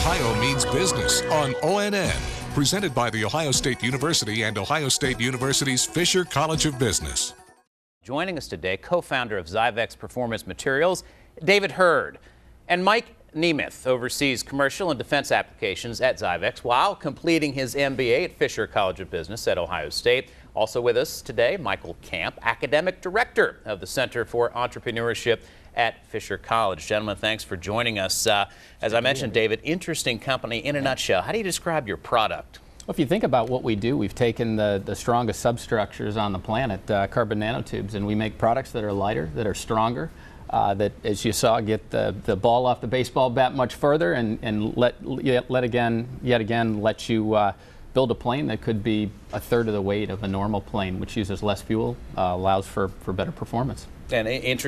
Ohio Means Business on ONN. Presented by The Ohio State University and Ohio State University's Fisher College of Business. Joining us today, co-founder of Zyvek Performance Materials, David Hurd. And Mike Nemeth oversees commercial and defense applications at Zyvex while completing his MBA at Fisher College of Business at Ohio State. Also with us today, Michael Camp, academic director of the Center for Entrepreneurship at Fisher College. Gentlemen, thanks for joining us. As I mentioned, David, interesting company in a nutshell. How do you describe your product? Well, if you think about what we do, we've taken the strongest substructures on the planet, carbon nanotubes, and we make products that are lighter, that are stronger, that, as you saw, get the ball off the baseball bat much further and yet again let you build a plane that could be a third of the weight of a normal plane, which uses less fuel, allows for better performance. And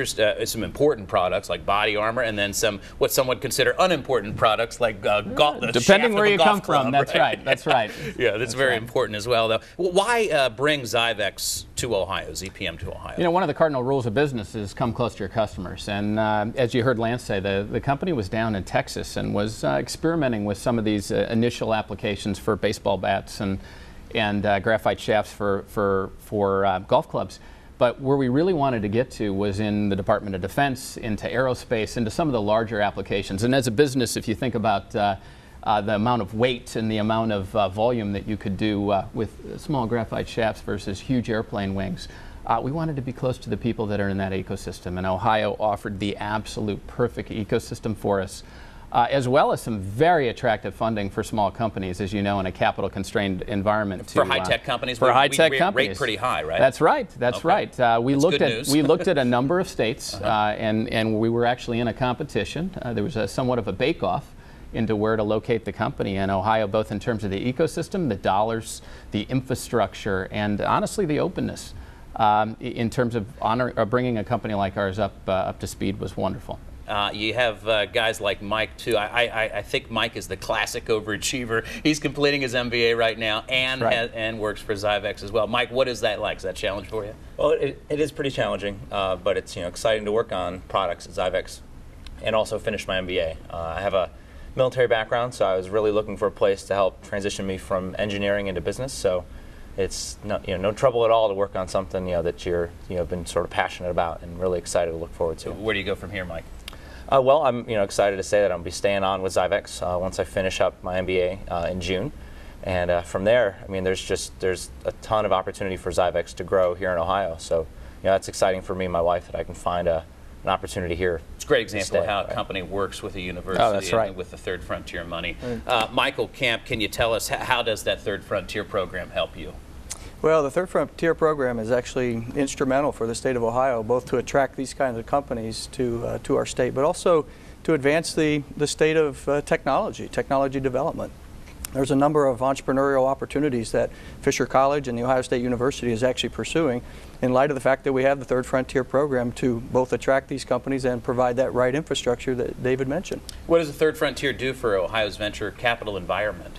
some important products like body armor, and then some what some would consider unimportant products like golf. Depending where you come from, that's right. That's right. Yeah, that's very important as well, though. Why bring Zyvex to Ohio, ZPM to Ohio? You know, one of the cardinal rules of business is come close to your customers. And as you heard Lance say, the company was down in Texas and was experimenting with some of these initial applications for baseball bats and graphite shafts for golf clubs. But where we really wanted to get to was in the Department of Defense, into aerospace, into some of the larger applications. And as a business, if you think about the amount of weight and the amount of volume that you could do with small graphite shafts versus huge airplane wings, we wanted to be close to the people that are in that ecosystem. And Ohio offered the absolute perfect ecosystem for us. As well as some very attractive funding for small companies, as you know, in a capital-constrained environment. For high-tech companies, we rate pretty high, right? That's right. That's okay. right. We looked at a number of states, and we were actually in a competition. There was somewhat of a bake-off into where to locate the company in Ohio, both in terms of the ecosystem, the dollars, the infrastructure, and honestly, the openness. In terms of bringing a company like ours up to speed was wonderful. You have guys like Mike, too. I think Mike is the classic overachiever. He's completing his MBA right now and works for Zyvex as well. Mike, what is that like? Is that a challenge for you? Well, it is pretty challenging, but it's exciting to work on products at Zyvex and also finish my MBA. I have a military background, so I was really looking for a place to help transition me from engineering into business. So it's no trouble at all to work on something that you're been sort of passionate about and really excited to look forward to. Where do you go from here, Mike? Well, I'm excited to say that I'll be staying on with Zyvex once I finish up my MBA in June, and from there, there's a ton of opportunity for Zyvex to grow here in Ohio. So that's exciting for me and my wife that I can find an opportunity here. It's a great example of how a company works with a university and with the Third Frontier money. Michael Camp, can you tell us how does that Third Frontier program help you? Well, the Third Frontier program is actually instrumental for the state of Ohio, both to attract these kinds of companies to our state, but also to advance the state of technology development. There's a number of entrepreneurial opportunities that Fisher College and the Ohio State University is actually pursuing in light of the fact that we have the Third Frontier program to both attract these companies and provide that right infrastructure that David mentioned. What does the Third Frontier do for Ohio's venture capital environment?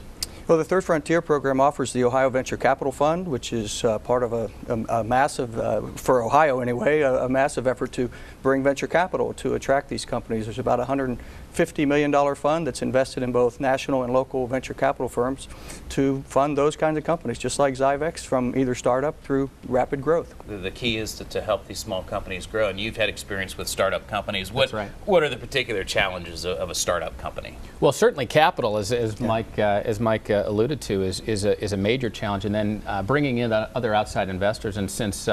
Well, the Third Frontier program offers the Ohio Venture Capital Fund, which is part of a massive, for Ohio anyway, a massive effort to bring venture capital to attract these companies. There's about a $150 million fund that's invested in both national and local venture capital firms to fund those kinds of companies, just like Zyvex, from either startup through rapid growth. The key is to help these small companies grow, and you've had experience with startup companies. That's right. What are the particular challenges of a startup company? Well, certainly capital, as Mike alluded to, is a major challenge, and then bringing in other outside investors. And since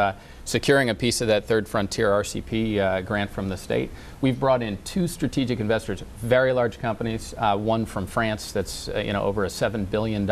securing a piece of that Third Frontier RCP grant from the state, we've brought in two strategic investors, very large companies. One from France that's over a $7 billion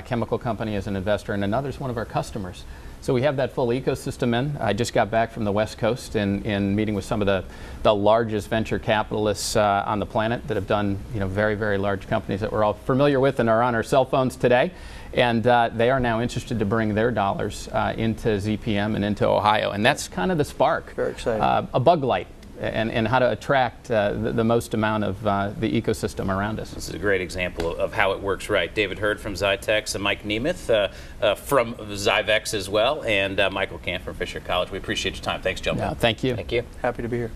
chemical company as an investor, and another's one of our customers. So we have that full ecosystem in. I just got back from the West Coast in meeting with some of the largest venture capitalists on the planet that have done very, very large companies that we're all familiar with and are on our cell phones today. And they are now interested to bring their dollars into ZPM and into Ohio. And that's kind of the spark. Very exciting. A bug light. And how to attract the most amount of the ecosystem around us. This is a great example of how it works right. David Hurd from Zytex and Mike Nemeth from Zyvex as well, and Michael Camp from Fisher College. We appreciate your time. Thanks, gentlemen. Thank you. Thank you. Happy to be here.